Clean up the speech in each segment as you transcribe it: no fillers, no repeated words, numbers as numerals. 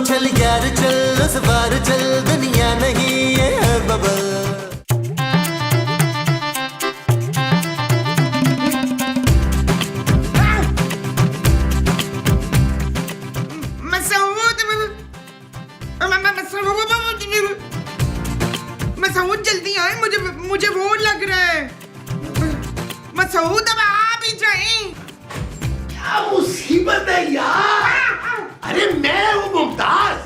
चल यार चल उस बार चल दुनिया नहीं ये है बबल। मसूद जल्दी आए, मुझे वो लग रहा है। मसूद अब आप ही जाएं। क्या मुसीबत है यार। अरे मैं हूँ मुमताज।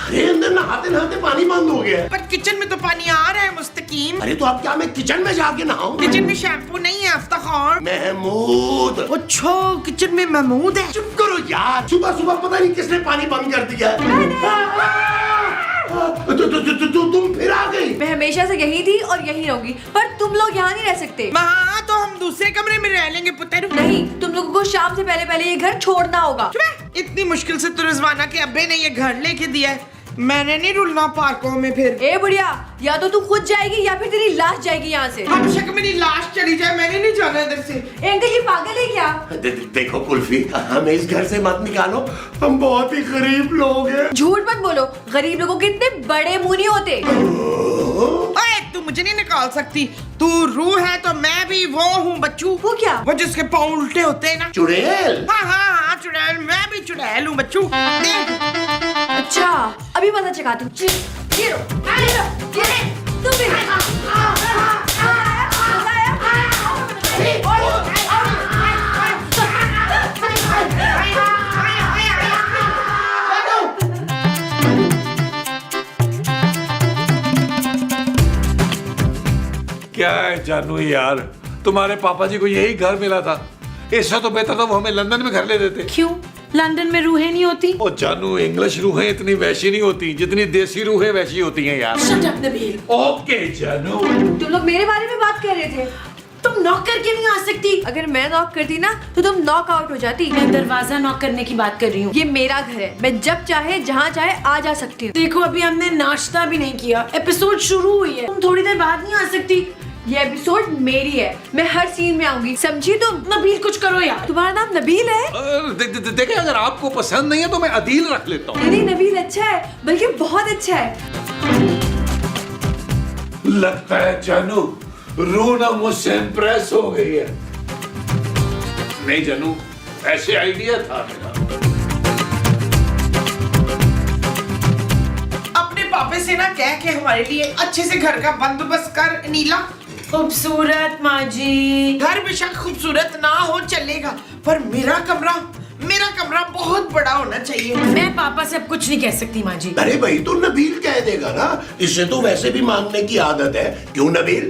अरे अंदर नहाते नहाते पानी बंद हो गया है। पर किचन में तो पानी आ रहा है मुस्तकीम। अरे तो अब क्या मैं किचन में जाके नहाऊं? किचन में शैम्पू नहीं है अफ्तार। महमूद। अच्छा किचन में महमूद है। चुप करो यार, सुबह सुबह पता नहीं किसने पानी बंद कर दिया है। तुम फिर आ गई। मैं हमेशा से यही थी और यही रहूंगी, पर तुम लोग यहाँ नहीं रह सकते। हाँ तो हम दूसरे कमरे में रह लेंगे पुत्र। नहीं, तुम लोगों को शाम से पहले पहले ये घर छोड़ना होगा। इतनी मुश्किल से तो रिजवाना के अब्बे ने ये घर लेके दिया है, मैंने नहीं रुलना पार्कों में फिर। ए बुढ़िया, या तो तू खुद जाएगी या फिर तेरी लाश जाएगी यहाँ से। हम शक मेरी लाश चली जाए, मैंने नहीं जाना इधर से। अंकल ये पागल है क्या? देखो कुल्फी, हमें इस घर से मत निकालो, हम बहुत ही गरीब लोग हैं। झूठ मत बोलो, गरीब लोगों के इतने बड़े मुंह नहीं होते। अरे तू मुझे नहीं निकाल सकती, तू रूह है तो मैं भी वो हूँ बच्चू। वो क्या? वो जिसके पाँव उल्टे होते हैं ना। चुड़ैल। हाँ चुड़ैल, मैं भी चुड़ैल हूँ बच्चू। अच्छा अभी पता चला तू। ये लो, तुम भी। क्या है जानू यार, तुम्हारे पापा जी को यही घर मिला था, इससे तो बेहतर था वो हमें लंदन में घर ले देते। क्यों? लंदन में रूहें नहीं होती? ओ जानू, इंग्लिश रूहें इतनी वैसी नहीं होती जितनी देसी रूहें वैसी होती हैं यार। Shut up Nabeel. ओके जानू। तुम लोग मेरे बारे में बात कर रहे थे। तुम नॉक करके नहीं आ सकती? अगर मैं नॉक करती ना तो तुम नॉक आउट हो जाती। मैं दरवाजा नॉक करने की बात कर रही हूँ। ये मेरा घर है, मैं जब चाहे जहाँ चाहे आ जा सकती हूँ। देखो अभी हमने नाश्ता भी नहीं किया, एपिसोड शुरू हुई है, तुम थोड़ी देर बाद नहीं आ सकती? ये एपिसोड मेरी है, मैं हर सीन में आऊंगी, समझी तुम? नबील कुछ करो यार। तुम्हारा नाम नबील है? देखे, अगर आपको पसंद नहीं है तो मैं अदील रख लेता हूँ। नहीं नबील अच्छा है, बल्कि बहुत अच्छा है। लगता है जानू रूह ना मुझसे इम्प्रेस हो गई है। नहीं जानू, ऐसे आइडिया था मेरा। अपने पापे से ना कह के हमारे लिए अच्छे से घर का बंदोबस्त कर नीला। खूबसूरत माँ जी। घर बेशक खूबसूरत ना हो चलेगा, पर मेरा कमरा बहुत बड़ा होना चाहिए। मैं पापा से अब कुछ नहीं कह सकती माँ जी। अरे भाई तो नबील कह देगा ना, इससे तो वैसे भी मांगने की आदत है। क्यों नबील?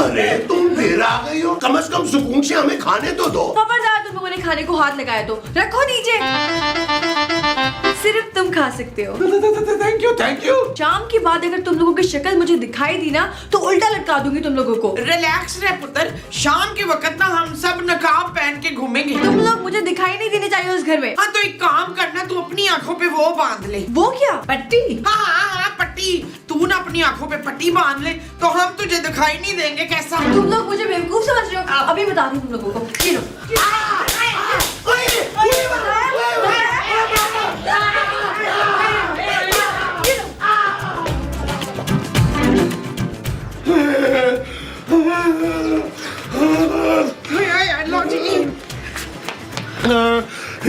अरे तुम फिर आ गई हो, कम से कम सुकून से हमें खाने तो दो। खबरदार तुम लोगों ने खाने को हाथ लगाया तो रखो नीचे, सिर्फ तुम खा सकते हो। Thank you. शाम के बाद अगर तुम लोगों की शक्ल मुझे दिखाई दी ना तो उल्टा लटका दूंगी तुम लोगों को। रिलैक्स रह पुत्र, शाम के वक्त ना हम सब नकाब पहन के घूमेंगे। तुम लोग मुझे दिखाई नहीं देने चाहिए उस घर में। हाँ तो एक काम करना, तू अपनी आंखों पे वो बांध ले। वो क्या? पट्टी? हाँ पट्टी, तू ना अपनी आंखों पे पट्टी बांध ले तो हम तुझे दिखाई नहीं देंगे। कैसा? तुम लोग मुझे बेवकूफ समझ रहे हो? अभी बता दूं तुम लोगों को। ये लो।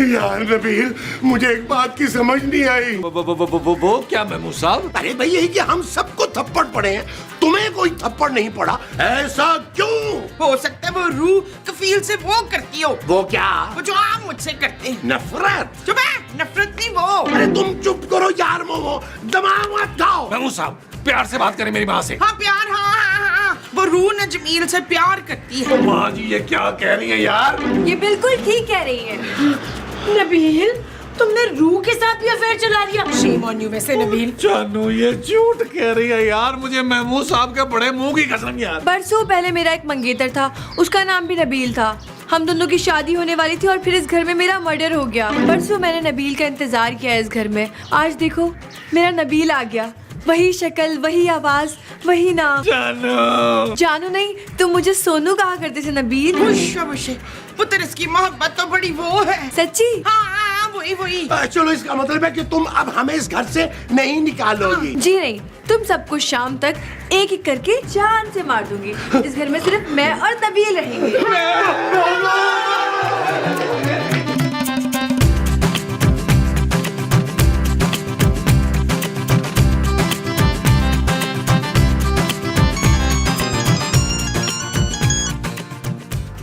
यार नबील, मुझे एक बात की समझ नहीं आई। वो क्या महमूद साहब? अरे भाई यही कि हम सबको थप्पड़ पड़े हैं, तुम्हें कोई थप्पड़ नहीं पड़ा, ऐसा क्यों? हो सकता है वो रूह कफील से वो करती हो। वो क्या? वो जो आप मुझसे करते हैं। नफरत? चुप है, नफरत नहीं वो। अरे तुम चुप करो यार मोमो, दिमाग मत खाओ। महमूद साहब प्यार से बात करें मेरी माँ से। हाँ प्यार, हाँ वो रूह न जमील से प्यार करती है। माँ जी ये क्या कह रही है यार? ये बिल्कुल ठीक कह रही है। नबील तुमने रूह के साथ भी अफेयर चला दिया। Shame on you. वैसे नबील जानू ये झूठ कह रही है यार, मुझे महमूद साहब के बड़े मुंह की कसम यार। बरसों पहले मेरा एक मंगेतर था, उसका नाम भी नबील था। हम दोनों की शादी होने वाली थी और फिर इस घर में मेरा मर्डर हो गया। परसों मैंने नबील का इंतजार किया इस घर में, आज देखो मेरा नबील आ गया। वही शक्ल, वही आवाज, वही नाम। जानू जानू नहीं, तुम मुझे सोनू कहा करते थे नबील। पुत्र इसकी मोहब्बत तो बड़ी वो है। सच्ची? हाँ वही कोई। चलो इसका मतलब है कि तुम अब हमें इस घर से नहीं निकालोगी। जी नहीं, तुम सबको शाम तक एक एक करके जान से मार दूंगी। इस घर में सिर्फ मैं और नबील रहेंगे।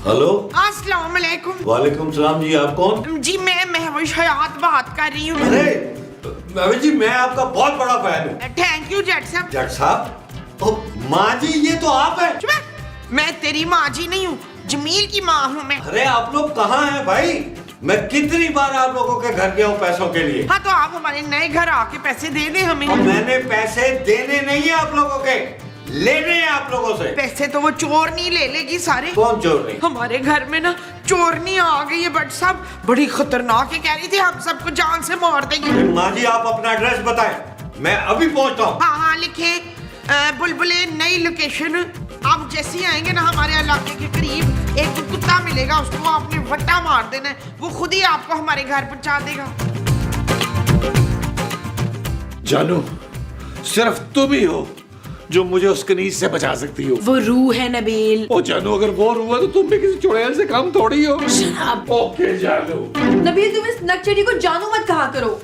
हेलो। अस्सलाम वालेकुम। वालेकुम सलाम जी, आप कौन? जी मैं महविश हयात बात कर रही हूँ। अरे महविश जी, मैं आपका बहुत बड़ा फैन हूँ। थैंक यू जट साहब। जट साहब, ओ माँ जी, ये तो आप हैं। चुप है। मैं तेरी माँ जी नहीं हूँ, जमील की माँ हूँ मैं। अरे आप लोग कहाँ हैं भाई? मैं कितनी बार आप लोगों के घर गया हूँ पैसों के लिए। हाँ तो आप हमारे नए घर आके पैसे दे दें हमें। और मैंने पैसे देने नहीं है आप लोगों के, लेने हैं आप लोगों से। पैसे तो वो चोरनी ले लेगी सारे। कौन चोर नहीं? हमारे घर में ना चोरनी आ गई है बट साहब, बड़ी खतरनाक है, कह रही थी हम सबको जान से मार देंगे। माँ जी आप अपना एड्रेस बताएं, मैं अभी पहुँचता हूँ। हाँ हाँ लिखे, बुलबुले नई लोकेशन। आप जैसे ही आएंगे ना हमारे इलाके के करीब, एक तो कुत्ता मिलेगा, उसको आपने वट्टा मार देना है, वो खुद ही आपको हमारे घर पहुंचा देगा। जानू, सिर्फ तुम ही हो जो मुझे उस कनीज से बचा सकती हो। वो रूह है नबील। ओ जानू, अगर वो हुआ तो तुम भी किसी चुड़ैल से कम थोड़ी हो। ओके जानू। नबील, तुम इस नकचड़ी को जानू मत कहा करो।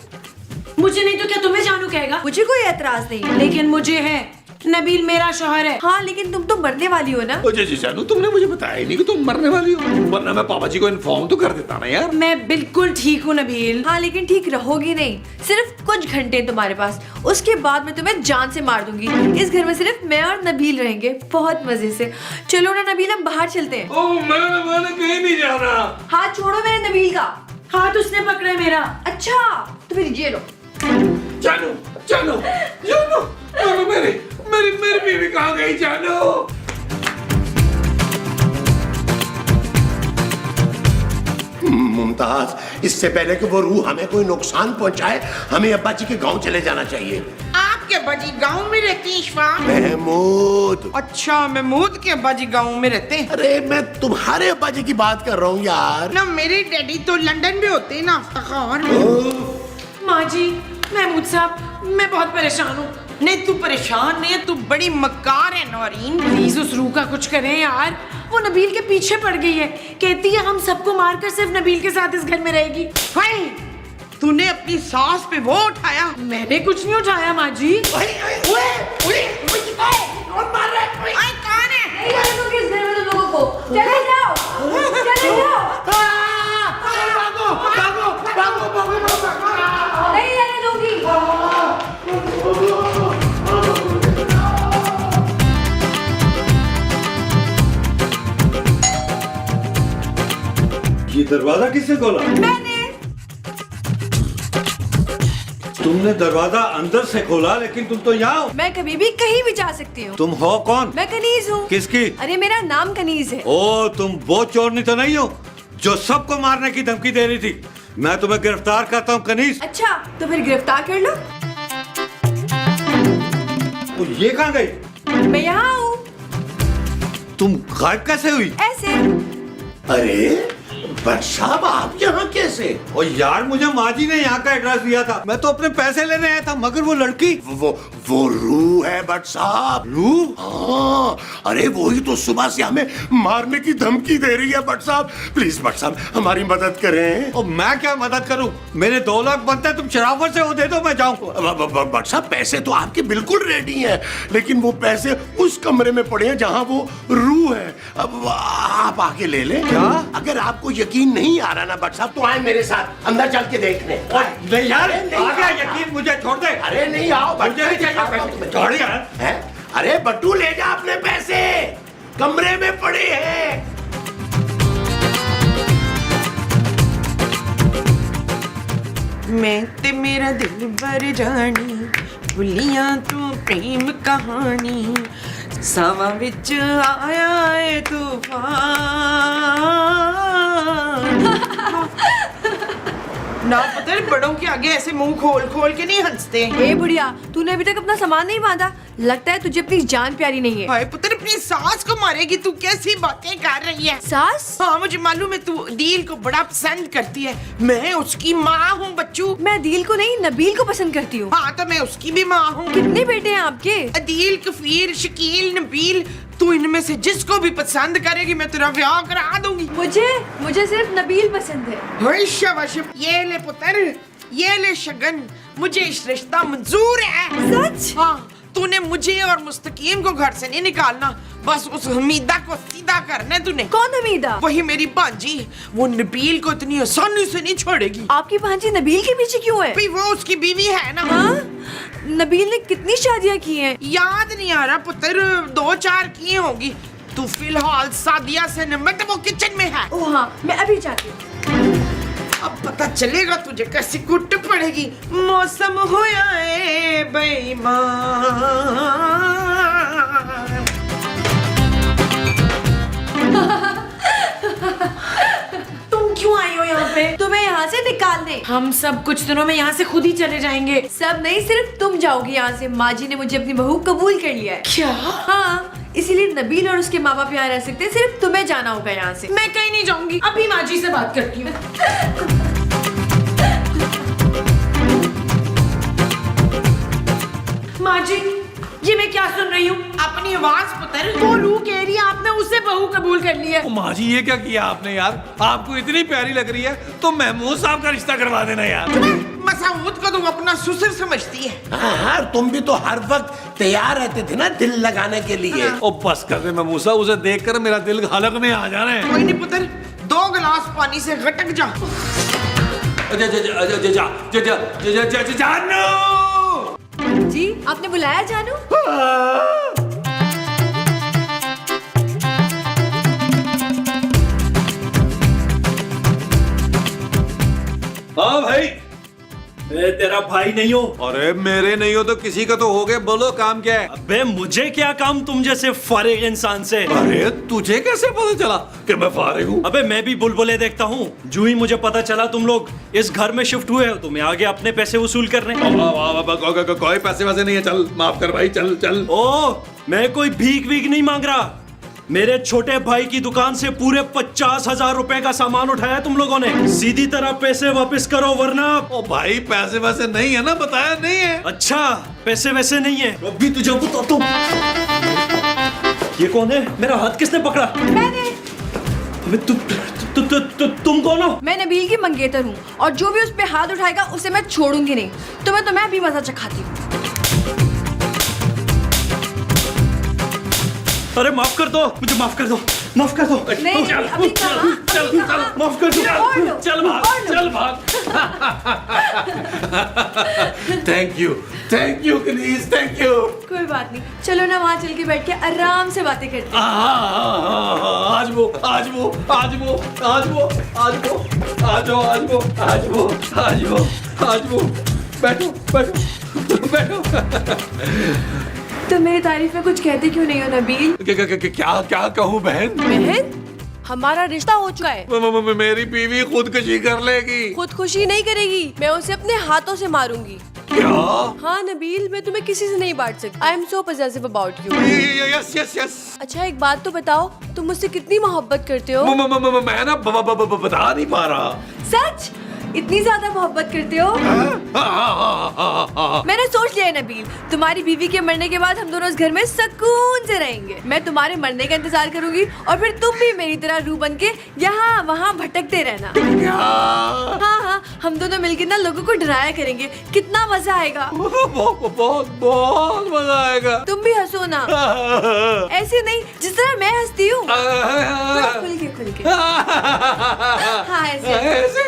मुझे नहीं तो क्या तुम्हें जानू कहेगा? मुझे कोई एतराज नहीं, लेकिन मुझे है। नबील मेरा शौहर है। हाँ लेकिन तुम तो मरने वाली हो ना। ओ जी जानू, तुमने मुझे बताया ही नहीं कि तुम मरने वाली हो, वरना मैं पापा जी को इन्फॉर्म तो कर देता ना यार। मैं बिल्कुल ठीक हूँ नबील। हाँ लेकिन ठीक रहोगी नहीं, सिर्फ कुछ घंटे तुम्हारे पास, उसके बाद मैं तुम्हें जान से मार दूंगी। इस घर में सिर्फ मैं और नबील रहेंगे, बहुत मजे से। चलो ना नबील, हम बाहर चलते हैं। ओ मैंने कहीं नहीं जाना। हाथ छोड़ो मेरे नबील का। हाथ उसने पकड़ा है मेरा। अच्छा तो फिर ये लो। जानू जानू जानू, जानू मेरी बीवी कहाँ गई जानू? मुमताज, इससे पहले कि वो रूह हमें कोई नुकसान पहुंचाए, हमें अब्बा जी के गांव चले जाना चाहिए। आपके अब्बा जी गाँव में रहते हैं इशफा? महमूद। अच्छा, महमूद के अब्बा जी गाँव में रहते हैं। अरे मैं तुम्हारे अब्बा जी की बात कर रहा हूँ यार। ना मेरे डैडी तो लंदन में होते हैं ना, अफ्तार। माँ जी, महमूद साहब, मैं बहुत परेशान हूँ। नहीं तू परेशान नहीं है, तू बड़ी मक्कार है नौरीन। प्लीज उस रूह का कुछ करें यार। वो नबील के पीछे पड़ गई है, कहती है हम सबको मारकर सिर्फ नबील के साथ इस घर में रहेगी। हाय, तूने अपनी सास पे वो उठाया? मैंने कुछ नहीं उठाया माँ जी। और मार रहा है। आई कौन है? नहीं जाने दूंगी इस घर में तुम लोगों को। चले जाओ, चले जाओ। नहीं जाने दूंगी। ये दरवाजा किसने खोला? मैंने। तुमने दरवाजा अंदर से खोला, लेकिन तुम तो यहाँ हो। मैं कभी भी कहीं भी जा सकती हूँ। तुम हो कौन? मैं कनीज हूँ। किसकी? अरे मेरा नाम कनीज है। ओ, तुम वो चोरनी तो नहीं हो जो सबको मारने की धमकी दे रही थी? मैं तुम्हें गिरफ्तार करता हूँ कनीज। अच्छा तो फिर गिरफ्तार कर लो। तो ये कहाँ गई? मैं यहाँ हूँ। तुम गायब कैसे हुई? ऐसे। अरे बट साहब, आप यहाँ कैसे? ओ यार, मुझे माँ जी ने यहाँ का एड्रेस दिया था, मैं तो अपने पैसे लेने आया था, मगर वो लड़की वो रूह है बट साहब। रूह? हाँ, अरे वही तो सुबह से हमें मारने की धमकी दे रही है बट साहब। प्लीज बट साहब, हमारी मदद करें। और मैं क्या मदद करूं? मेरे 2 लाख बनते, तुम शराफत से वो दे दो, मैं जाऊं। बट साहब, पैसे तो आपके बिल्कुल रेडी हैं, लेकिन वो पैसे उस कमरे में पड़े हैं जहाँ वो रूह है। अब आप आके ले लें। क्या? अगर आपको यकीन नहीं आ रहा ना बट साहब, तो आए मेरे साथ, अंदर चल के देख लें। नहीं यार, आ गया यकीन, मुझे छोड़ दे। अरे नहीं, आओ। मुझे नहीं चाहिए पैसे, छोड़ यार। हैं? अरे बट्टू, ले जा अपने पैसे, कमरे में पड़े हैं। मैं ते मेरा दिल भर जानी, भुलिया तू प्रेम कहानी, सावा विच आया है तूफान। ना पता है, बड़ों के आगे ऐसे मुंह खोल खोल के नहीं हंसते। ए बुढ़िया, तूने अभी तक अपना सामान नहीं बांधा, लगता है तुझे अपनी जान प्यारी नहीं है। हाय पुत्र, अपनी सास को मारेगी? तू कैसी बातें कर रही है? सास? हाँ मुझे मालूम है, तू अदील को बड़ा पसंद करती है। मैं उसकी माँ हूँ बच्चू। मैं अदील को नहीं, नबील को पसंद करती हूँ। हाँ तो मैं उसकी भी माँ हूँ। कितने बेटे हैं आपके? अदील, कफीर, शकील, नबील। तू इनमें से जिसको भी पसंद करेगी मैं तेरा ब्याह करा दूंगी। मुझे सिर्फ नबील पसंद है। हाय शाबाश, ये ले पुत्र, ये ले शगन, मुझे इस रिश्ता मंजूर है। सच? हाँ, तूने मुझे और मुस्तकीम को घर से नहीं निकालना, बस उस हमीदा को सीधा करना है तूने। कौन हमीदा? वही मेरी भांजी, वो नबील को इतनी आसानी से नहीं छोड़ेगी। आपकी भांजी नबील के पीछे क्यों है? भाई वो उसकी बीवी है ना। हाँ? नबील ने कितनी शादियाँ की हैं? याद नहीं आ रहा पुत्र, 2-4 की होगी। तू फिलहाल सादिया से निमट, वो किचन में है। ओह हाँ, मैं अभी जाती हूँ। अब पता चलेगा तुझे कैसी कुट पड़ेगी। मौसम होया है बेईमान। तुम क्यों आई हो यहाँ पे? तुम्हें यहाँ से निकालने। हम सब कुछ दिनों में यहाँ से खुद ही चले जाएंगे। सब नहीं, सिर्फ तुम जाओगी यहाँ से। माँ जी ने मुझे अपनी बहू कबूल कर लिया है। क्या? हाँ, इसीलिए नबील और उसके माँ बाप यहाँ रह सकते हैं, सिर्फ तुम्हें जाना होगा यहाँ से। मैं कहीं नहीं जाऊंगी, अभी माँ जी से बात करती हूँ। माँ जी, ये मैं क्या सुन रही हूँ? अपनी आवाज पुत्र। वो रू कह रही है आपने उससे बहू कबूल कर ली है। ओ माँ जी, ये क्या किया आपने यार? आपको इतनी प्यारी लग रही है तो महमूद साहब का रिश्ता करवा देना यार। मसूद को तुम अपना ससुर समझती है। हाँ, तुम भी तो हर वक्त तैयार रहते थे ना दिल लगाने के लिए। ओ बस कर दे महमूद साहब, उसे देखकर मेरा दिल हलक में आ जा रहा है। कोई नहीं पुत्र, 2 गिलास पानी से गटक जा। जानू! जी, आपने बुलाया जानू? हाँ भाई, मैं तेरा भाई नहीं हूँ। अरे मेरे नहीं हो तो किसी का तो हो गए। बोलो काम क्या है? अबे मुझे क्या काम तुम जैसे फारिग इंसान से? अरे तुझे कैसे पता चला कि मैं फारिग हूँ? अबे मैं भी बुलबुले देखता हूँ। जो ही मुझे पता चला तुम लोग इस घर में शिफ्ट हुए हो तो मैं आगे अपने पैसे वसूल करने। कोई पैसे वैसे नहीं है, चल माफ कर भाई, चल चल। ओ, मैं कोई भीख वीख नहीं मांग रहा। मेरे छोटे भाई की दुकान से पूरे 50,000 रुपए का सामान उठाया तुम लोगों ने। सीधी तरह पैसे वापस करो वरना। ओ भाई, पैसे वैसे नहीं है ना, बताया नहीं है। अच्छा, पैसे वैसे नहीं है। अभी तुझे बताता हूँ। ये कौन है? मेरा हाथ किसने पकड़ा? मैंने। अबे तुम कौन हो? मैं नबील की मंगेतर हूँ और जो भी उस पे हाथ उठाएगा उसे मैं छोड़ूंगी नहीं। तो मैं तुम्हें अभी मजा चखाती हूँ। अरे माफ कर दो, मुझे माफ कर दो, माफ कर दो। नहीं, अभी कहाँ? चल माफ कर दो। चल भाग, चल भाग। Thank you please, thank you. कोई बात नहीं, चलो ना वहाँ चल के बैठ के आराम से बातें करते हैं। आज वो बैठो। तो मेरी तारीफ में कुछ कहते क्यों नहीं हो नबील? क्या कहूँ बहन? बहन, हमारा रिश्ता हो चुका है। मेरी बीवी खुदकुशी कर लेगी। खुदकुशी नहीं करेगी, मैं उसे अपने हाथों से मारूंगी। क्या? हाँ नबील, मैं तुम्हें किसी से नहीं बांट सकती। I am so possessive about you. Yes. अच्छा एक बात तो बताओ, तुम मुझसे कितनी मोहब्बत करते हो? मैं ना बता नहीं पा रहा। सच? इतनी ज्यादा मोहब्बत करते हो? मैंने सोच लिया है नबील, तुम्हारी बीवी के मरने के बाद हम दोनों इस घर में सुकून से रहेंगे। मैं तुम्हारे मरने का इंतजार करूंगी और फिर तुम भी मेरी तरह रूह बन के यहाँ वहाँ भटकते रहना। हाँ, हम दोनों मिलकर ना लोगों को डराया करेंगे। कितना मजा आएगा। बहुत मजा आएगा। तुम भी हंसो ना, ऐसे नहीं जिस तरह मैं हंसती हूँ। खुल के। हाँ ऐसे।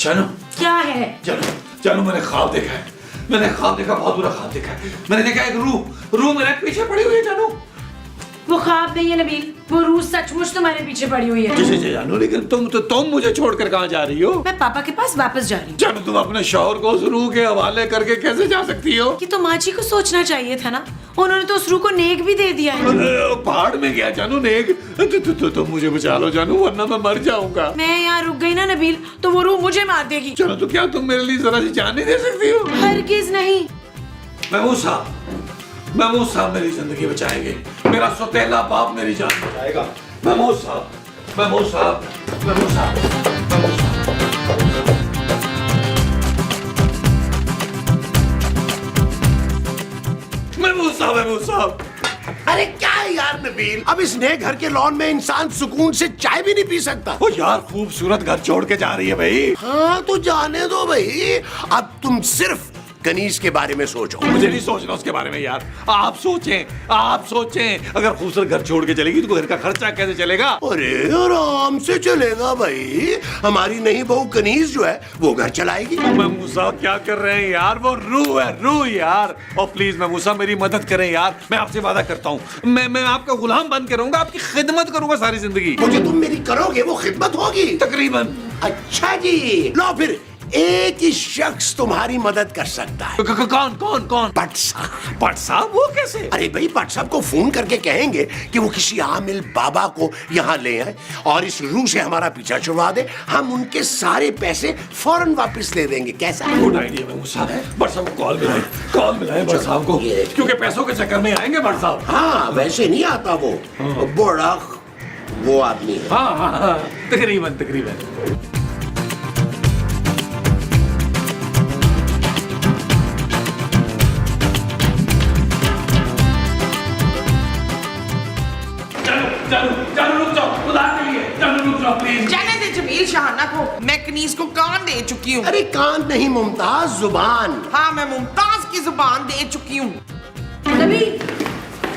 जानू क्या है? जानू जानू मैंने ख्वाब देखा है, मैंने ख्वाब देखा, बहुत बुरा ख्वाब देखा है। मैंने देखा एक रूह मेरे पीछे पड़ी हुई है जानू। वो ख्वाब नहीं है नबील, वो रूह सचमुच तुम्हारे पीछे पड़ी हुई है। जी जानू, लेकिन तुम मुझे छोड़कर कहाँ जा रही हो? मैं पापा के पास वापस जा रही हूँ। जानू तुम अपने शौहर को उस रूह के हवाले करके कैसे जा सकती हो? कि तो माँ जी को सोचना चाहिए था ना, उन्होंने तो उस रूह को नेक भी दे दिया है। पहाड़ में गया जानू नेक। तो मुझे बचा लो जानू, वरना मैं मर जाऊंगा। मैं यहाँ रुक गई ना नबील, तो वो रूह मुझे मार देगी। चलो तो क्या तुम मेरे लिए जरा सी जान नहीं दे सकती हो? हरगिज नहीं। महमूद साहब मेरी जिंदगी बचाएंगे, मेरा सौतेला बाप मेरी जान बचाएगा। महमूद साहब। महमूद साहब। अरे क्या है यार नबील, अब इस नए घर के लॉन में इंसान सुकून से चाय भी नहीं पी सकता। ओ यार, खूबसूरत घर छोड़ के जा रही है भाई। हाँ तो जाने दो भाई, अब तुम सिर्फ कनीज के बारे में सोचो। मुझे नहीं सोचना उसके बारे में यार, आप सोचें। अगर खूबसूरत घर छोड़ के चलेगी तो घर का खर्चा कैसे चलेगा? अरे आराम से चलेगा भाई, हमारी नई बहू कनीज जो है वो घर चलाएगी। महमूद साहब क्या कर रहे हैं यार, वो रूह यार। और प्लीज महमूद साहब मेरी मदद करें यार, मैं आपसे वादा करता हूँ, मैं आपका गुलाम बन के रहूंगा, आपकी खिदमत करूंगा सारी जिंदगी। मुझे तुम मेरी करोगे वो खिदमत होगी तकरीबन। अच्छा जी, लो फिर एक ही शख्स तुम्हारी मदद कर सकता है। कौन? भट्ट साहब। भट्ट साहब वो कैसे? अरे भाई, भट्ट साहब को फोन करके कहेंगे कि वो किसी आमिल बाबा को यहाँ ले आए और इस रूह से हमारा पीछा छुड़वा दे, हम उनके सारे पैसे फौरन वापस ले देंगे। कैसा? गुड आइडिया महमूद साहब। भट्ट साहब को कॉल मिलाएं भट्ट साहब को, क्योंकि पैसों के चक्कर में आएंगे भट्ट साहब। हाँ वैसे नहीं आता वो, बड़ा वो आदमी है। हाँ, तकरीबन। जानू रुक जाओ, खुदा के लिए जानू रुक जाओ प्लीज। जाने दे जमील शाहाना को, मैं कनीज को कान दे चुकी हूँ। अरे कान नहीं मुमताज, जुबान। हाँ, मैं मुमताज की जुबान दे चुकी हूँ। नबील,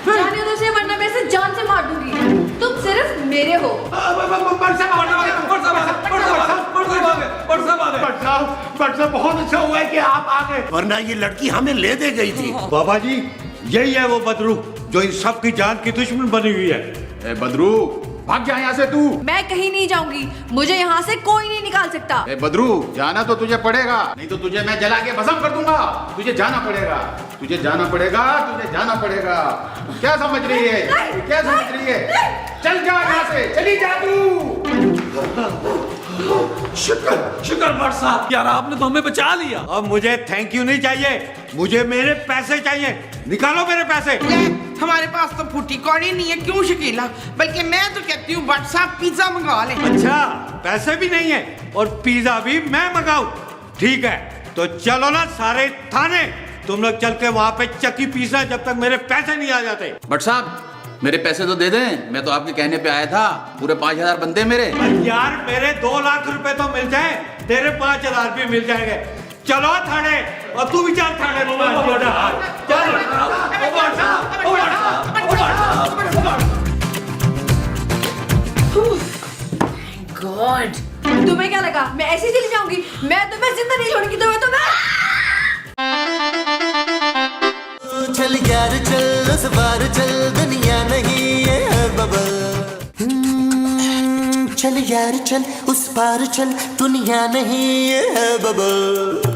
जाने दो उसे, वरना मैं इसे जान से मार दूंगी। तुम सिर्फ मेरे हो। भट्ट साहब बहुत अच्छा हुआ है कि आप आ गए, वरना ये लड़की हमें ले दे गई थी। बाबा जी, यही है वो बदरू जो इन सब की जान की दुश्मन बनी हुई है। ए बदरू, भाग जा यहाँ से तू। मैं कहीं नहीं जाऊंगी, मुझे यहाँ से कोई नहीं निकाल सकता। ए बदरू, जाना तो तुझे पड़ेगा, नहीं तो तुझे मैं जला के भस्म कर दूंगा। तुझे जाना पड़ेगा। क्या समझ रही है? चल जा यहाँ से, चली जा तू। शुक्र भट्ट साहब, यार आपने तो हमें बचा लिया। अब मुझे थैंक यू नहीं चाहिए, मुझे मेरे पैसे चाहिए। निकालो मेरे पैसे। हमारे पास तो फूटी कौड़ी नहीं है, क्यों शकीला? बल्कि मैं तो कहती हूँ भट्ट साहब पिज्जा मंगा लें। अच्छा, पैसे भी नहीं है और पिज्जा भी मैं मंगाऊं? ठीक है, तो चलो ना सारे थाने, तुम लोग चल के वहां पे चक्की पीसना जब तक मेरे पैसे नहीं आ जाते। भट्ट साहब, मेरे पैसे तो दे दें, मैं तो आपके कहने पे आया था। पूरे 5000 बनते मेरे। यार मेरे 2 लाख रुपए तो मिल जाए, तेरे 5000 भी मिल जाएंगे। चलो थाने, और तू भी चल थाने। गॉड, तुम्हें क्या लगा मैं ऐसे ही चली जाऊंगी? मैं तुम्हें जिंदा नहीं छोड़ूंगी। चल यार चल, उस बार चल, दुनिया नहीं है बबल। चल यार चल, उस पार चल, दुनिया नहीं है बबल।